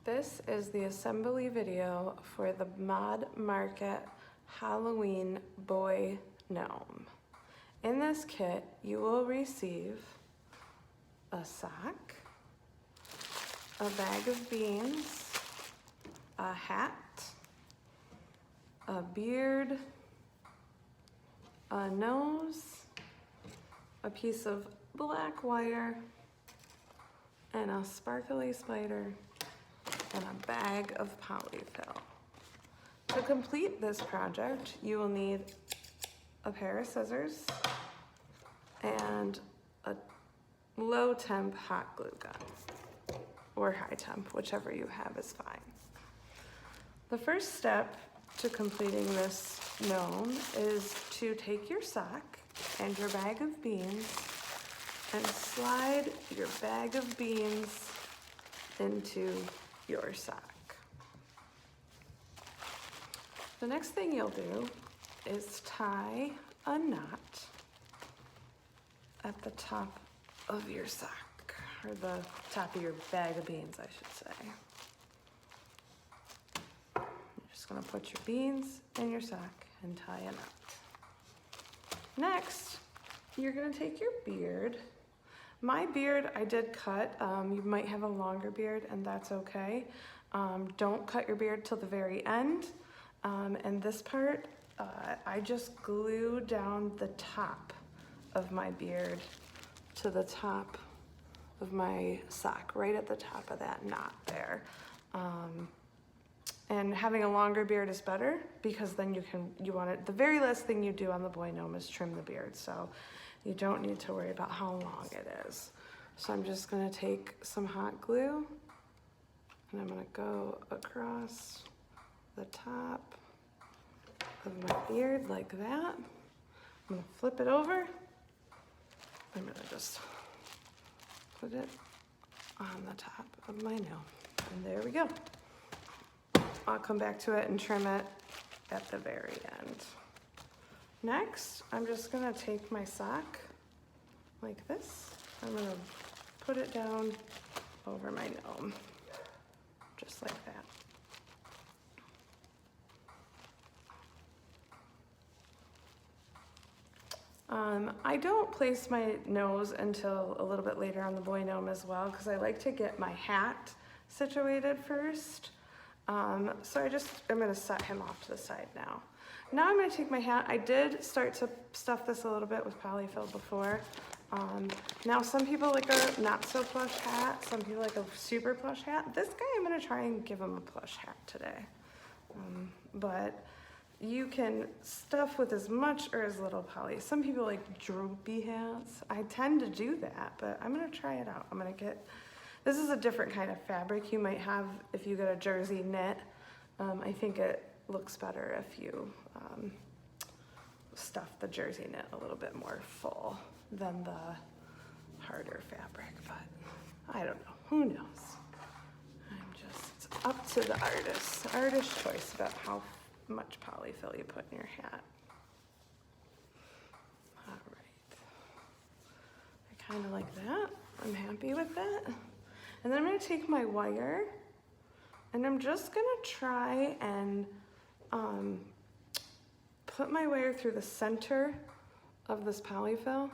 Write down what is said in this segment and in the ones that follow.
This is the assembly video for the Mod Market Halloween Boy Gnome. In this kit, you will receive a sock, a bag of beans, a hat, a beard, a nose, a piece of black wire, and a sparkly spider, and a bag of polyfill. To complete this project, you will need a pair of scissors and a low temp hot glue gun, or high temp, whichever you have is fine. The first step to completing this gnome is to take your sock and your bag of beans and slide your bag of beans into your sock. The next thing you'll do is tie a knot at the top of your sock, or the top of your bag of beans, I should say. You're just gonna put your beans in your sock and tie a knot. Next, you're gonna take your beard. My beard, I did cut. You might have a longer beard, and that's okay. Don't cut your beard till the very end. And this part, I just glue down the top of my beard to the top of my sock, right at the top of that knot there. And having a longer beard is better, because then you want it, the very last thing you do on the boy gnome is trim the beard. So you don't need to worry about how long it is. So I'm just gonna take some hot glue and I'm gonna go across the top of my beard like that. I'm gonna flip it over. I'm gonna just put it on the top of my gnome. And there we go. I'll come back to it and trim it at the very end. Next, I'm just gonna take my sock like this. I'm gonna put it down over my gnome, just like that. I don't place my nose until a little bit later on the boy gnome as well, because I like to get my hat situated first. So I'm gonna set him off to the side now. Now I'm gonna take my hat. I did start to stuff this a little bit with polyfill before. Now some people like a not so plush hat, some people like a super plush hat. This guy, I'm gonna try and give him a plush hat today. But you can stuff with as much or as little poly. Some people like droopy hats. I tend to do that, but I'm gonna try it out. This is a different kind of fabric you might have if you get a jersey knit. I think it looks better if you stuff the jersey knit a little bit more full than the harder fabric, but I don't know, who knows? It's up to the artist's choice about how much polyfill you put in your hat. All right, I kind of like that. I'm happy with that. And then I'm gonna take my wire and I'm just gonna try and put my wire through the center of this polyfill.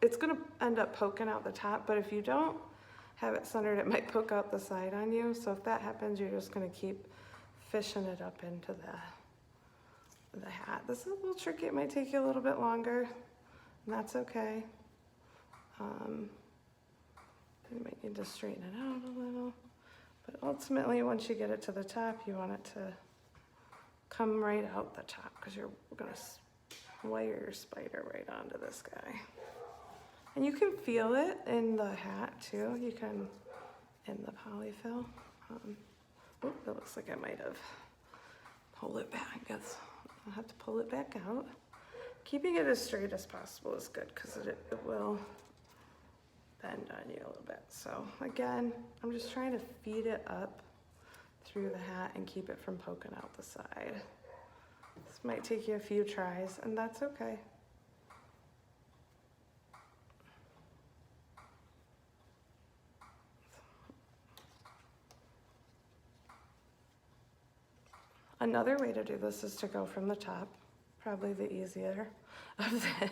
It's gonna end up poking out the top, but if you don't have it centered, it might poke out the side on you. So if that happens, you're just gonna keep fishing it up into the hat. This is a little tricky. It might take you a little bit longer, and that's okay. You might need to straighten it out a little, but ultimately, once you get it to the top, you want it to come right out the top, because you're gonna wire your spider right onto this guy. And you can feel it in the hat too. You can, in the polyfill. It looks like I might have pulled it back. I'll have to pull it back out. Keeping it as straight as possible is good, because it will bend on you a little bit. So again, I'm just trying to feed it up through the hat and keep it from poking out the side. This might take you a few tries, and that's okay. Another way to do this is to go from the top, probably the easier of the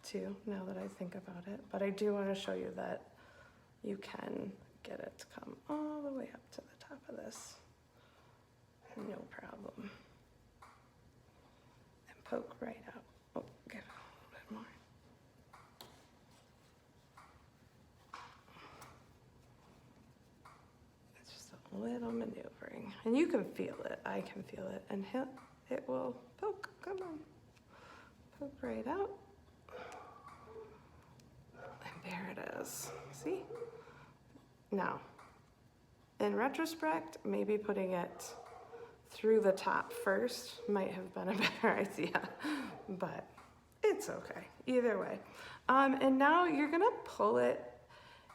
two, now that I think about it. But I do want to show you that you can get it to come all the way up to the top of this, no problem. And poke right out. Oh, give it a little bit more. It's just a little maneuvering. And you can feel it, I can feel it. And it will poke, come on. Poke right out. And there it is, see? Now, in retrospect, maybe putting it through the top first might have been a better idea, but it's okay, either way. And now you're gonna pull it.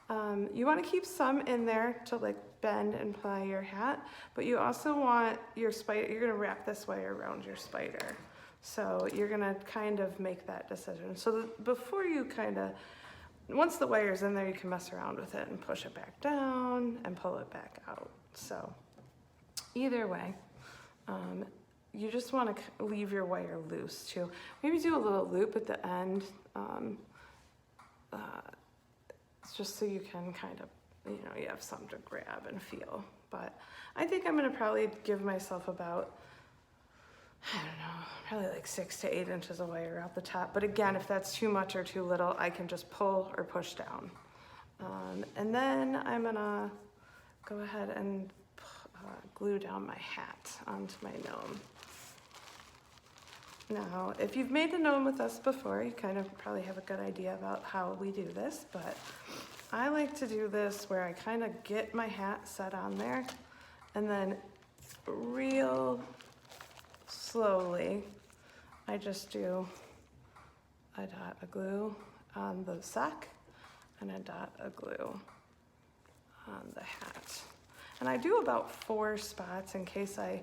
You wanna keep some in there to like bend and ply your hat, but you also want your spider, you're gonna wrap this wire around your spider. So you're gonna kind of make that decision. So before you once the wire's in there, you can mess around with it and push it back down and pull it back out. So either way, you just want to leave your wire loose too. Maybe do a little loop at the end, just so you can kind of, you have something to grab and feel. But I think I'm gonna probably give myself about, I don't know, probably like 6 to 8 inches of wire out the top. But again, if that's too much or too little, I can just pull or push down. And then I'm gonna go ahead and glue down my hat onto my gnome. Now, if you've made a gnome with us before, you kind of probably have a good idea about how we do this, but I like to do this where I kind of get my hat set on there and then real slowly, I just do a dot of glue on the sock and a dot of glue on the hat. And I do about 4 spots in case I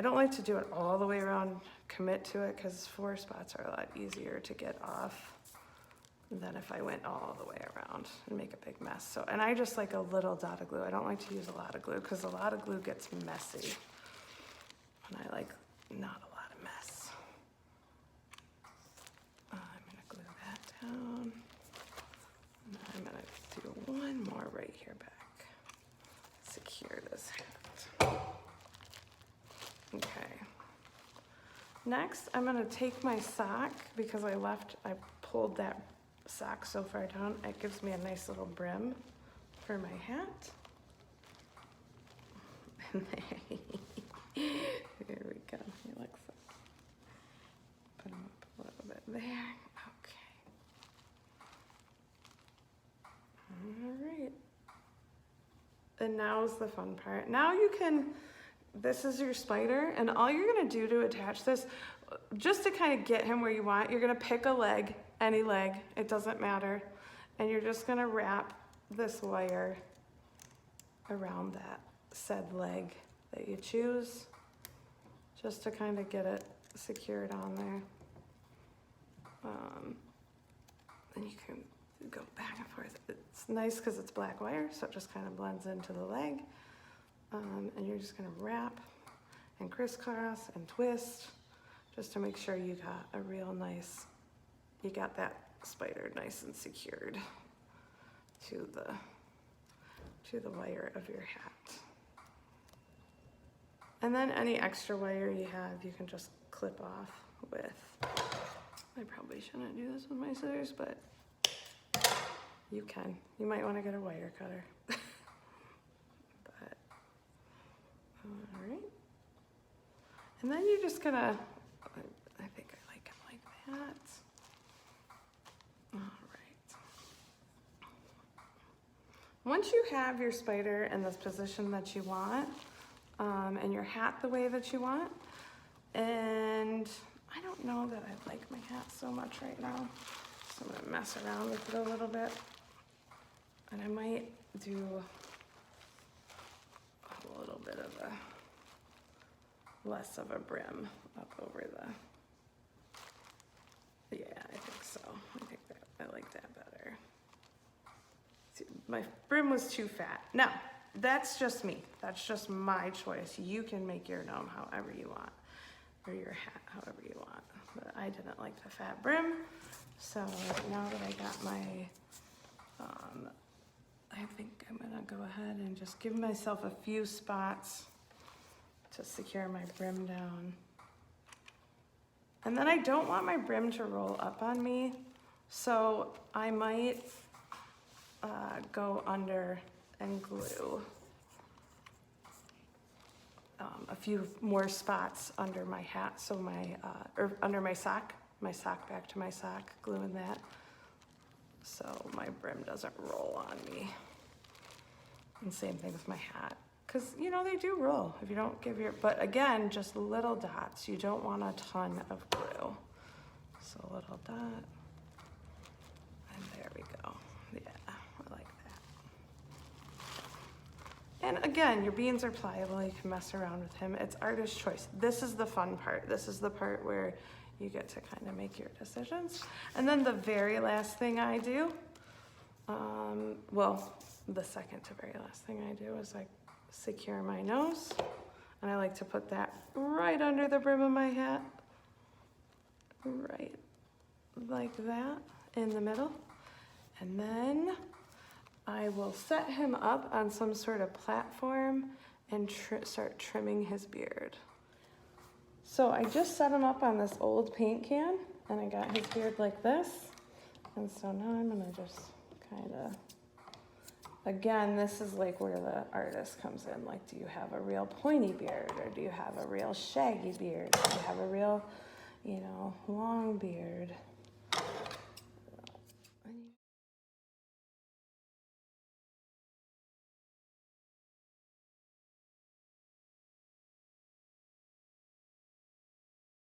don't like to do it all the way around, commit to it, because 4 spots are a lot easier to get off than if I went all the way around and make a big mess. So, and I just like a little dot of glue. I don't like to use a lot of glue because a lot of glue gets messy. And I like not a lot of mess. I'm gonna glue that down. And I'm gonna do one more right here back. Secure this hat. Okay. Next, I'm gonna take my sock because I pulled that sock so far down. It gives me a nice little brim for my hat. Here we go. He looks like. Put him up a little bit there. Okay. All right. And now's the fun part. Now you can, this is your spider, and all you're gonna do to attach this, just to kind of get him where you want, you're gonna pick a leg, any leg, it doesn't matter, and you're just gonna wrap this wire around that said leg that you choose, just to kind of get it secured on there. And you can go back and forth. It's nice because it's black wire, so it just kind of blends into the leg. And you're just gonna wrap and crisscross and twist just to make sure you got a real nice, you got that spider nice and secured to the wire of your hat. And then any extra wire you have, you can just clip off with, I probably shouldn't do this with my scissors, but you can. You might want to get a wire cutter. But, all right. And then you're just gonna, I think I like it like that. All right. Once you have your spider in this position that you want, and your hat the way that you want, and I don't know that I like my hat so much right now, so I'm gonna mess around with it a little bit. And I might do a little bit of a, less of a brim up over the, yeah, I think so. I think that, I like that better. See, my brim was too fat. Now, that's just me. That's just my choice. You can make your gnome however you want, or your hat however you want. But I didn't like the fat brim, so now that I got my, I think I'm gonna go ahead and just give myself a few spots to secure my brim down. And then I don't want my brim to roll up on me, so I might go under and glue a few more spots under my hat, so or under my sock back to my sock, gluing that so my brim doesn't roll on me. And same thing with my hat, because you know they do roll if you don't give but again, just little dots. You don't want a ton of glue. So a little dot, and there we go. Yeah, I like that. And again, your beans are pliable. You can mess around with him. It's artist choice. This is the fun part. This is the part where you get to kind of make your decisions. And then the very last thing I do, well, the second to very last thing I do is I secure my nose. And I like to put that right under the brim of my hat. Right like that in the middle. And then I will set him up on some sort of platform and start trimming his beard. So I just set him up on this old paint can, and I got his beard like this. And so now I'm gonna just kind of, again, this is like where the artist comes in. Like, do you have a real pointy beard, or do you have a real shaggy beard? Do you have a real, you know, long beard?